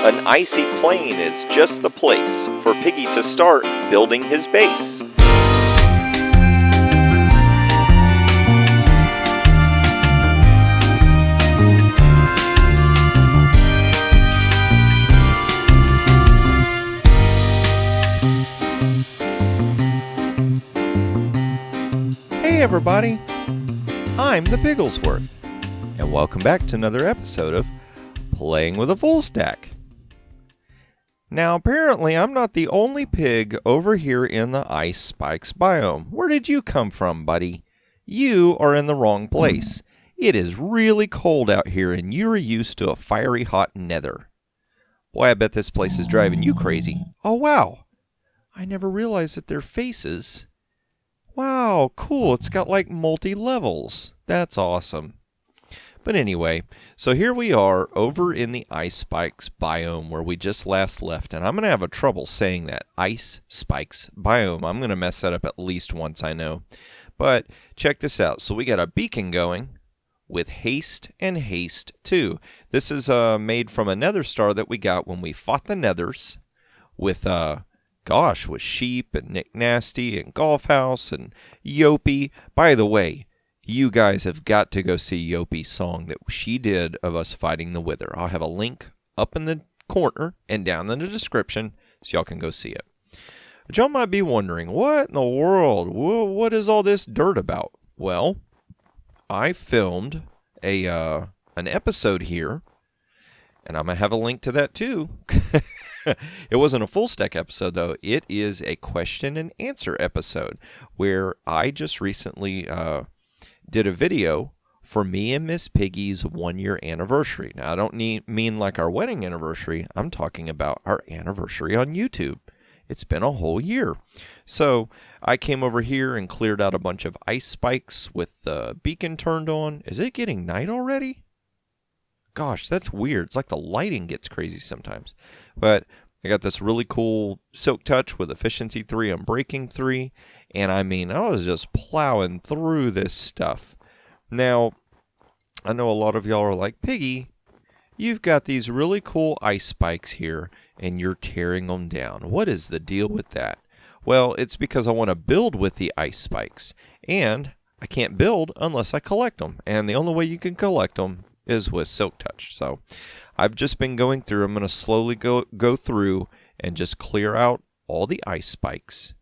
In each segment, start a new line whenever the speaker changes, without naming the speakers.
An icy plain is just the place for Piggy to start building his base.
Hey everybody, I'm the Bigglesworth, and welcome back to another episode of Playing with a Fullstack. Now apparently I'm not the only pig over here in the ice spikes biome. Where did you come from, buddy? You are in the wrong place. It is really cold out here and you're used to a fiery hot nether. Boy, I bet this place is driving you crazy. Oh wow, I never realized that their faces... Wow, cool. It's got like multi-levels. That's awesome. But anyway, so here we are over in the ice spikes biome where we just last left. And I'm going to have a trouble saying that. Ice spikes biome. I'm going to mess that up at least once, I know. But check this out. So we got a beacon going with haste and haste 2. This is made from a nether star that we got when we fought the nethers with... with Sheep and Nick Nasty and Golf House and Yopi. By the way, you guys have got to go see Yopi's song that she did of us fighting the Wither. I'll have a link up in the corner and down in the description so y'all can go see it. But y'all might be wondering, what in the world? What is all this dirt about? Well, I filmed an episode here, and I'm going to have a link to that too. It wasn't a Fullstack episode, though. It is a question and answer episode where I just recently did a video for me and Miss Piggy's 1-year anniversary. Now, I don't mean like our wedding anniversary. I'm talking about our anniversary on YouTube. It's been a whole year. So I came over here and cleared out a bunch of ice spikes with the beacon turned on. Is it getting night already? Gosh, that's weird. It's like the lighting gets crazy sometimes. But I got this really cool Silk Touch with Efficiency 3 and Breaking 3. And I mean, I was just plowing through this stuff. Now, I know a lot of y'all are like, Piggy, you've got these really cool ice spikes here and you're tearing them down. What is the deal with that? Well, it's because I want to build with the ice spikes. And I can't build unless I collect them. And the only way you can collect them is with Silk Touch. So I've just been going through. I'm going to slowly go through and just clear out all the ice spikes.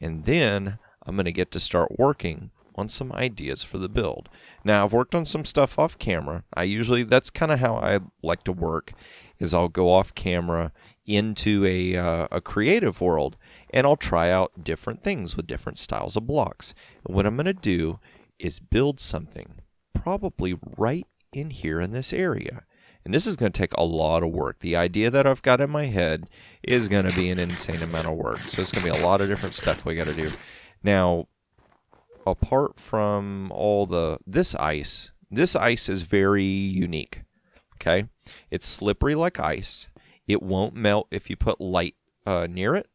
And then I'm going to get to start working on some ideas for the build. Now, I've worked on some stuff off camera. That's kind of how I like to work, is I'll go off camera into a creative world, and I'll try out different things with different styles of blocks. And what I'm going to do is build something probably right in here in this area. And this is going to take a lot of work. The idea that I've got in my head is going to be an insane amount of work. So it's going to be a lot of different stuff we got to do. Now, apart from all this ice is very unique. Okay? It's slippery like ice. It won't melt if you put light near it.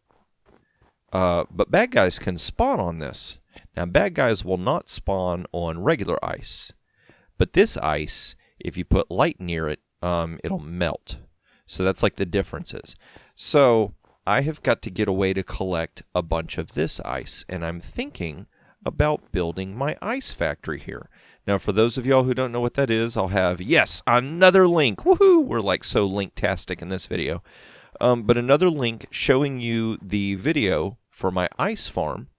But bad guys can spawn on this. Now, bad guys will not spawn on regular ice. But this ice, if you put light near it, it'll melt. So that's like the differences. So I have got to get a way to collect a bunch of this ice, and I'm thinking about building my ice factory here. Now, for those of y'all who don't know what that is, I'll have, yes, another link. Woohoo! We're like so link-tastic in this video. But another link showing you the video for my ice farm.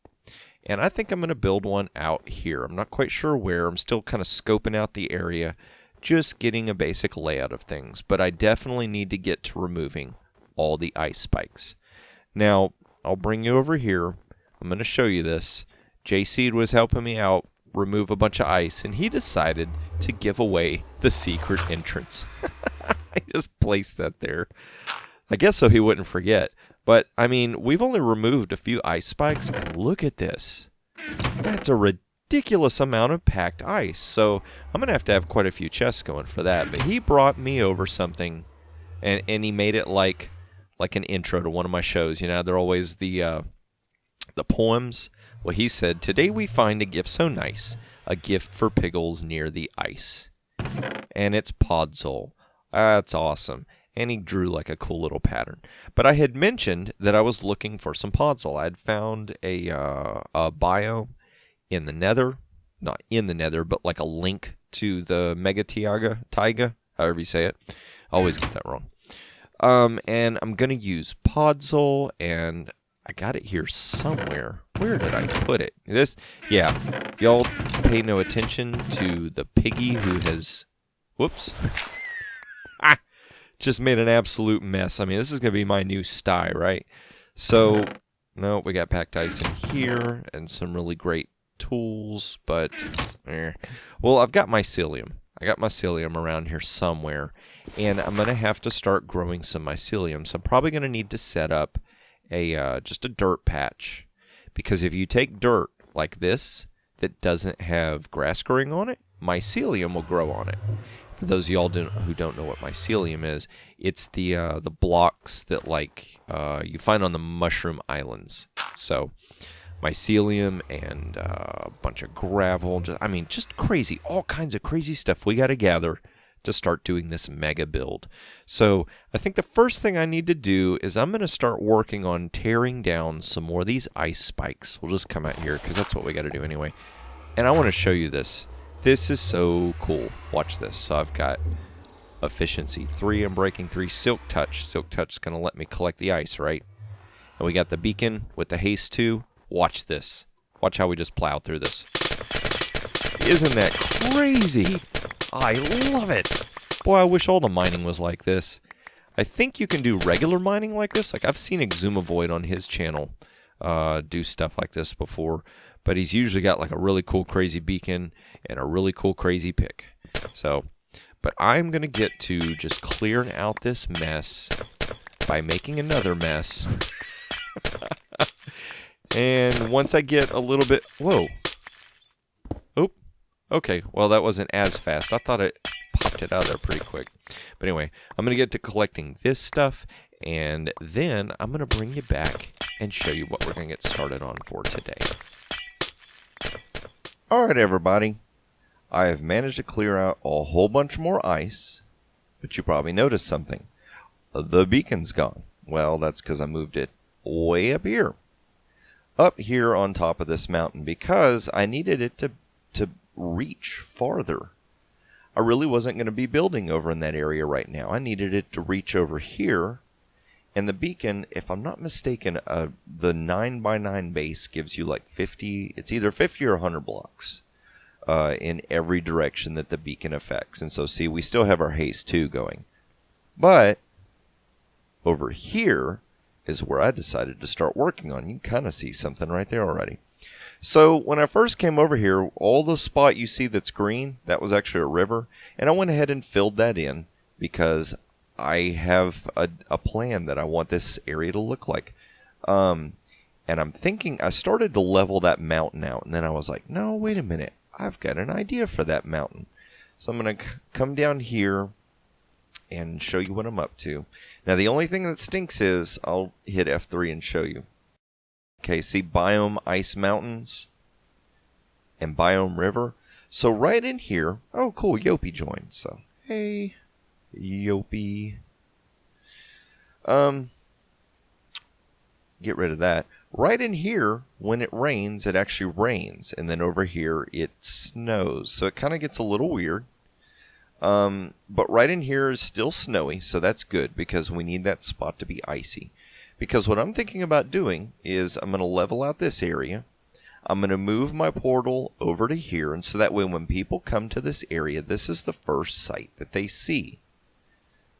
And I think I'm going to build one out here. I'm not quite sure where. I'm still kind of scoping out the area, just getting a basic layout of things. But I definitely need to get to removing all the ice spikes. Now, I'll bring you over here. I'm going to show you this. J-Seed was helping me out, remove a bunch of ice, and he decided to give away the secret entrance. I just placed that there. I guess so he wouldn't forget. But, I mean, we've only removed a few ice spikes, and look at this. That's a ridiculous amount of packed ice. So, I'm going to have quite a few chests going for that. But he brought me over something, and he made it like an intro to one of my shows. You know, they're always the poems. Well, he said, "Today we find a gift so nice, a gift for piggles near the ice." And it's Podzol. That's awesome. And he drew like a cool little pattern. But I had mentioned that I was looking for some podzol. I had found a biome in the nether. Not in the nether, but like a link to the Mega Taiga, however you say it. I always get that wrong. And I'm going to use podzol, and I got it here somewhere. Where did I put it? Y'all pay no attention to the piggy who has... Whoops. Just made an absolute mess. I mean, this is going to be my new sty, right? So, no, we got packed ice in here and some really great tools, but... Well, I've got mycelium. I got mycelium around here somewhere, and I'm going to have to start growing some mycelium. So I'm probably going to need to set up just a dirt patch, because if you take dirt like this that doesn't have grass growing on it, mycelium will grow on it. For those of y'all who don't know what mycelium is, it's the blocks that you find on the mushroom islands. So mycelium and a bunch of gravel. Just crazy. All kinds of crazy stuff we got to gather to start doing this mega build. So I think the first thing I need to do is I'm going to start working on tearing down some more of these ice spikes. We'll just come out here because that's what we got to do anyway. And I want to show you this. This is so cool. Watch this. So I've got efficiency 3, Unbreaking 3, Silk Touch. Silk Touch is going to let me collect the ice, right? And we got the beacon with the haste 2. Watch this. Watch how we just plow through this. Isn't that crazy? I love it. Boy, I wish all the mining was like this. I think you can do regular mining like this. Like, I've seen Exumavoid on his channel do stuff like this before. But he's usually got like a really cool crazy beacon and a really cool crazy pick. So, but I'm going to get to just clearing out this mess by making another mess. And once I get a little bit... Whoa. Oop. Okay, well that wasn't as fast. I thought it popped it out of there pretty quick. But anyway, I'm going to get to collecting this stuff, and then I'm going to bring you back and show you what we're going to get started on for today. Alright everybody, I have managed to clear out a whole bunch more ice, but you probably noticed something. The beacon's gone. Well, that's because I moved it way up here. Up here on top of this mountain, because I needed it to reach farther. I really wasn't going to be building over in that area right now. I needed it to reach over here. And the beacon, if I'm not mistaken, the 9x9 base gives you like 50, it's either 50 or 100 blocks in every direction that the beacon affects. And so, see, we still have our haste 2 going. But over here is where I decided to start working on. You can kind of see something right there already. So when I first came over here, all the spot you see that's green, that was actually a river. And I went ahead and filled that in because I have a plan that I want this area to look like. And I'm thinking, I started to level that mountain out, and then I was like, no, wait a minute. I've got an idea for that mountain. So I'm going to come down here and show you what I'm up to. Now, the only thing that stinks is, I'll hit F3 and show you. Okay, see Biome Ice Mountains and Biome River. So right in here, oh cool, Yopi joined. So, hey, Yopi. Get rid of that. Right in here, when it rains, it actually rains. And then over here, it snows. So it kind of gets a little weird. But right in here is still snowy, so that's good because we need that spot to be icy. Because what I'm thinking about doing is I'm going to level out this area. I'm going to move my portal over to here, and so that way when people come to this area, this is the first site that they see.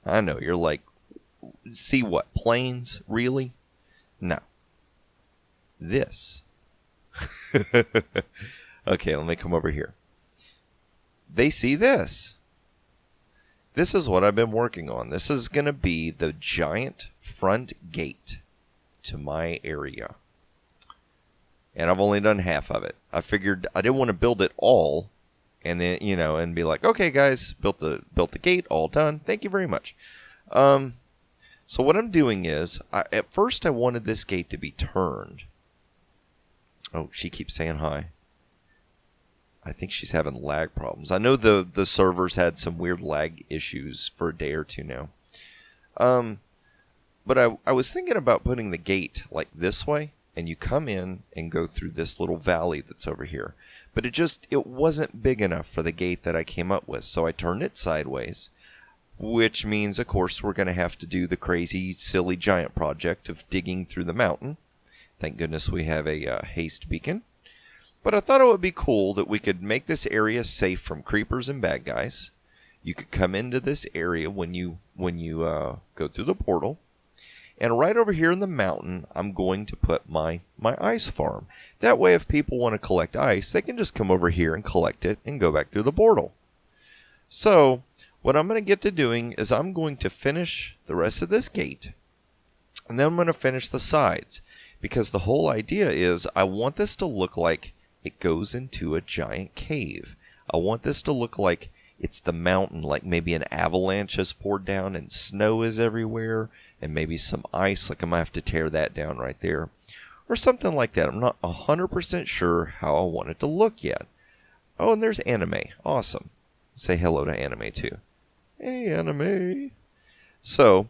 I know, you're like, see what, plains? Really? No. This. Okay, let me come over here. They see this. This is what I've been working on. This is going to be the giant front gate to my area. And I've only done half of it. I figured I didn't want to build it all and then, you know, and be like, okay, guys, built the gate, all done. Thank you very much. So what I'm doing is, at first I wanted this gate to be turned. Oh, she keeps saying hi. I think she's having lag problems. I know the servers had some weird lag issues for a day or two now. But I was thinking about putting the gate like this way, and you come in and go through this little valley that's over here. But it wasn't big enough for the gate that I came up with, so I turned it sideways, which means, of course, we're going to have to do the crazy, silly giant project of digging through the mountain. Thank goodness we have a haste beacon. But I thought it would be cool that we could make this area safe from creepers and bad guys. You could come into this area when you go through the portal. And right over here in the mountain, I'm going to put my ice farm. That way, if people want to collect ice, they can just come over here and collect it and go back through the portal. So, what I'm going to get to doing is I'm going to finish the rest of this gate. And then I'm going to finish the sides. Because the whole idea is I want this to look like it goes into a giant cave. I want this to look like it's the mountain, like maybe an avalanche has poured down and snow is everywhere. And maybe some ice, like I'm going to have to tear that down right there. Or something like that. I'm not 100% sure how I want it to look yet. Oh, and there's Anime. Awesome. Say hello to Anime too. Hey, Anime. So,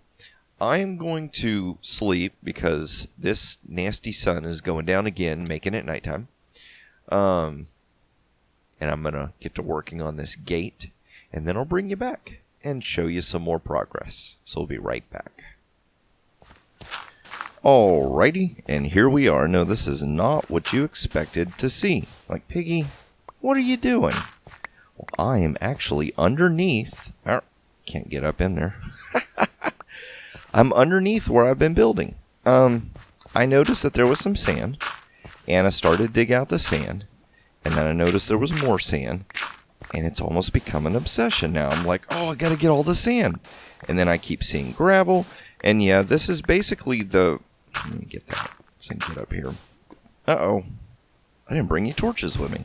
I am going to sleep because this nasty sun is going down again, making it nighttime. And I'm going to get to working on this gate. And then I'll bring you back and show you some more progress. So we'll be right back. Alrighty, and here we are. No, this is not what you expected to see. Like, Piggy, what are you doing? Well, I am actually underneath. Can't get up in there. I'm underneath where I've been building. I noticed that there was some sand, and I started to dig out the sand, and then I noticed there was more sand, and it's almost become an obsession now. I'm like, oh, I gotta get all the sand. And then I keep seeing gravel, and yeah, this is basically the... Let me get that so I can get up here. Uh-oh. I didn't bring any torches with me.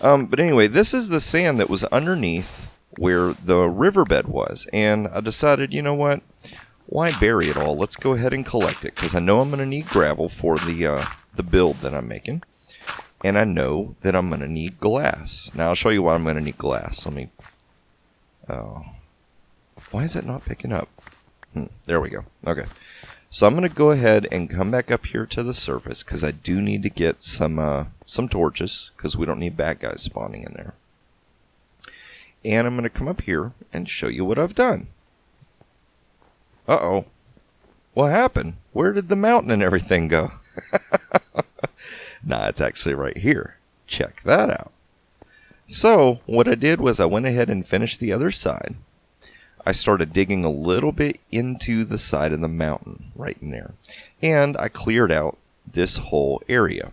But anyway, this is the sand that was underneath where the riverbed was. And I decided, you know what? Why bury it all? Let's go ahead and collect it. Because I know I'm going to need gravel for the build that I'm making. And I know that I'm going to need glass. Now, I'll show you why I'm going to need glass. Let me... Oh. Why is it not picking up? There we go. Okay. So I'm going to go ahead and come back up here to the surface because I do need to get some torches because we don't need bad guys spawning in there. And I'm going to come up here and show you what I've done. Uh-oh. What happened? Where did the mountain and everything go? Nah, it's actually right here. Check that out. So what I did was I went ahead and finished the other side. I started digging a little bit into the side of the mountain right in there. And I cleared out this whole area.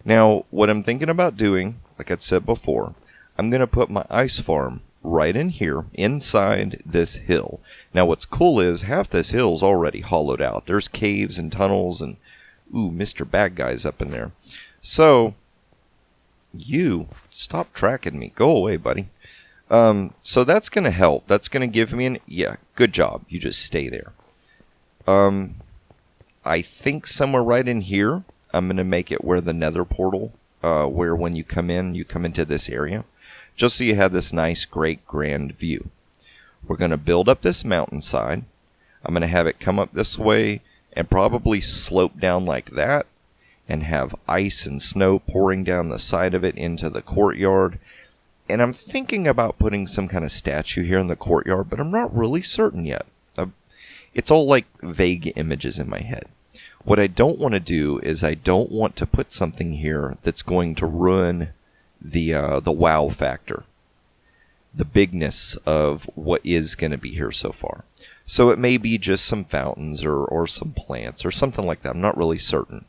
Now, what I'm thinking about doing, like I said before, I'm going to put my ice farm right in here, inside this hill. Now, what's cool is half this hill's already hollowed out. There's caves and tunnels and, ooh, Mr. Bad Guy's up in there. So, you, stop tracking me. Go away, buddy. So that's going to help. That's going to give me yeah, good job. You just stay there. I think somewhere right in here, I'm going to make it where the nether portal, where when you come into this area, just so you have this nice, great, grand view. We're going to build up this mountainside. I'm going to have it come up this way and probably slope down like that and have ice and snow pouring down the side of it into the courtyard. And I'm thinking about putting some kind of statue here in the courtyard, but I'm not really certain yet. It's all like vague images in my head. What I don't want to do is I don't want to put something here that's going to ruin the wow factor, the bigness of what is going to be here so far. So it may be just some fountains or some plants or something like that. I'm not really certain.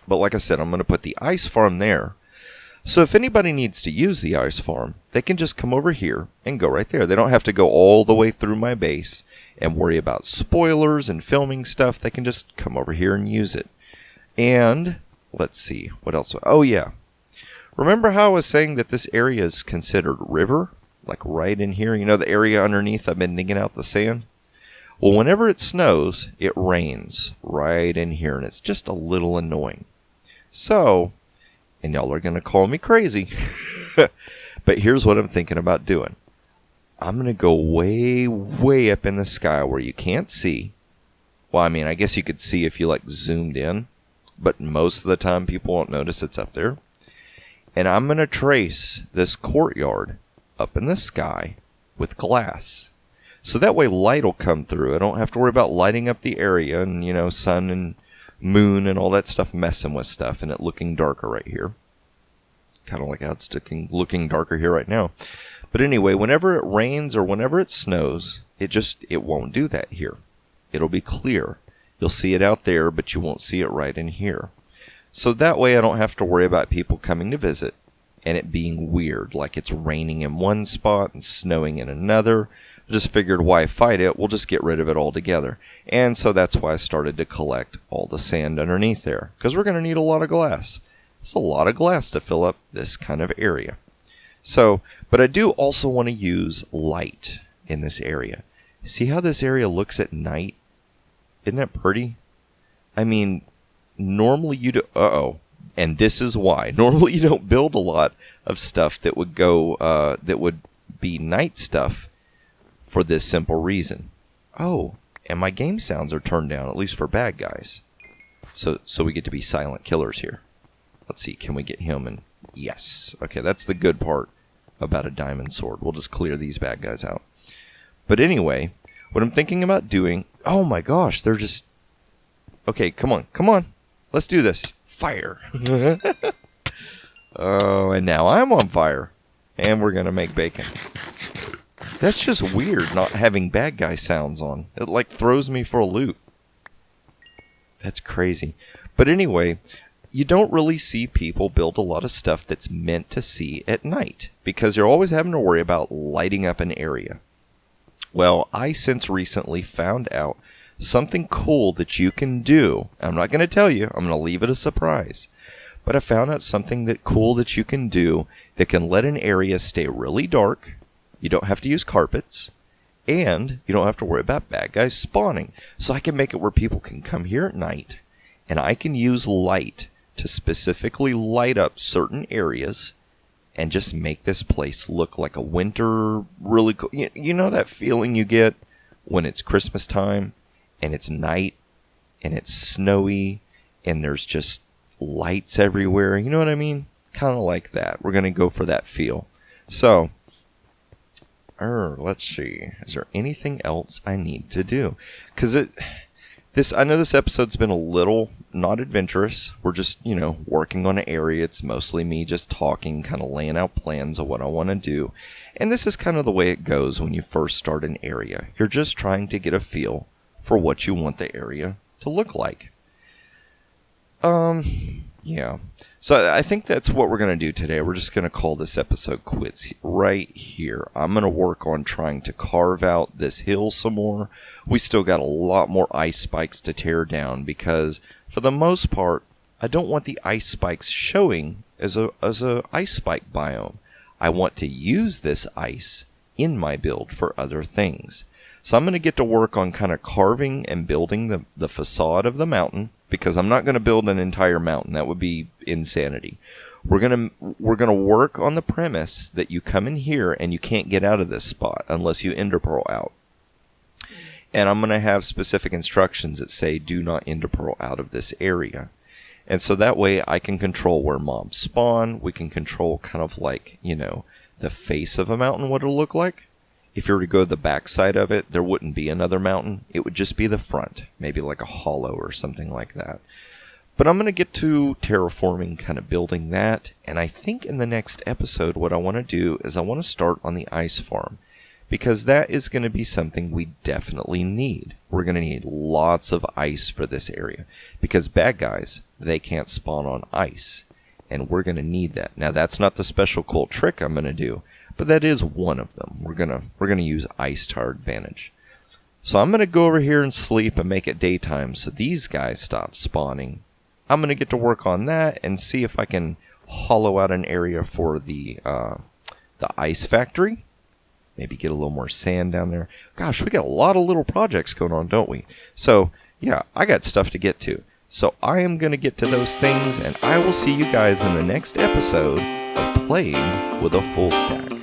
But like I said, I'm going to put the ice farm there. So if anybody needs to use the ice farm, they can just come over here and go right there. They don't have to go all the way through my base and worry about spoilers and filming stuff. They can just come over here and use it. And let's see, what else? Oh yeah. Remember how I was saying that this area is considered river? Like right in here, you know, the area underneath I've been digging out the sand? Well, whenever it snows, it rains right in here, and it's just a little annoying. So, and y'all are going to call me crazy, but here's what I'm thinking about doing. I'm going to go way, way up in the sky where you can't see. Well, I mean, I guess you could see if you like zoomed in, but most of the time people won't notice it's up there. And I'm going to trace this courtyard up in the sky with glass. So that way light will come through. I don't have to worry about lighting up the area and, sun and moon and all that stuff messing with stuff and it looking darker right here. Kind of like how it's looking darker here right now. But anyway, whenever it rains or whenever it snows, it won't do that here. It'll be clear. You'll see it out there, but you won't see it right in here. So that way I don't have to worry about people coming to visit and it being weird, like it's raining in one spot and snowing in another. I just figured, why fight it? We'll just get rid of it altogether. And so that's why I started to collect all the sand underneath there, because we're going to need a lot of glass. It's a lot of glass to fill up this kind of area. So, but I do also want to use light in this area. See how this area looks at night? Isn't that pretty? I mean, normally you do, and this is why. Normally you don't build a lot of stuff that would go, that would be night stuff for this simple reason. Oh, and my game sounds are turned down, at least for bad guys. So we get to be silent killers here. Let's see, can we get him? And yes. Okay, that's the good part about a diamond sword. We'll just clear these bad guys out. But anyway, what I'm thinking about doing... Oh my gosh, they're just... Okay, come on. Let's do this. Fire. Oh, and now I'm on fire. And we're going to make bacon. That's just weird, not having bad guy sounds on. It like throws me for a loop. That's crazy. But anyway... You don't really see people build a lot of stuff that's meant to see at night because you're always having to worry about lighting up an area. Well, I since recently found out something cool that you can do. I'm not going to tell you. I'm going to leave it a surprise. But I found out something cool that you can do that can let an area stay really dark. You don't have to use carpets. And you don't have to worry about bad guys spawning. So I can make it where people can come here at night and I can use light to specifically light up certain areas and just make this place look like a winter, really cool. You know that feeling you get when it's Christmas time and it's night and it's snowy and there's just lights everywhere? You know what I mean? Kind of like that. We're going to go for that feel. So, let's see. Is there anything else I need to do? Because I know this episode's been a little not adventurous. We're just, working on an area. It's mostly me just talking, kind of laying out plans of what I want to do. And this is kind of the way it goes when you first start an area. You're just trying to get a feel for what you want the area to look like. Yeah. So I think that's what we're going to do today. We're just going to call this episode quits right here. I'm going to work on trying to carve out this hill some more. We still got a lot more ice spikes to tear down because for the most part, I don't want the ice spikes showing as a ice spike biome. I want to use this ice in my build for other things. So I'm going to get to work on kind of carving and building the facade of the mountain, because I'm not going to build an entire mountain. That would be insanity. We're going to work on the premise that you come in here and you can't get out of this spot unless you ender pearl out. And I'm going to have specific instructions that say do not ender pearl out of this area. And so that way I can control where mobs spawn. We can control kind of like, the face of a mountain, what it'll look like. If you were to go to the back side of it, there wouldn't be another mountain. It would just be the front, maybe like a hollow or something like that. But I'm going to get to terraforming, kind of building that. And I think in the next episode, what I want to do is I want to start on the ice farm, because that is going to be something we definitely need. We're going to need lots of ice for this area, because bad guys, they can't spawn on ice. And we're going to need that. Now, that's not the special cool trick I'm going to do, but that is one of them. We're gonna use ice to our advantage. So I'm gonna go over here and sleep and make it daytime so these guys stop spawning. I'm gonna get to work on that and see if I can hollow out an area for the ice factory. Maybe get a little more sand down there. Gosh, we got a lot of little projects going on, don't we? So yeah, I got stuff to get to. So I am gonna get to those things, and I will see you guys in the next episode of Playing with a Full Stack.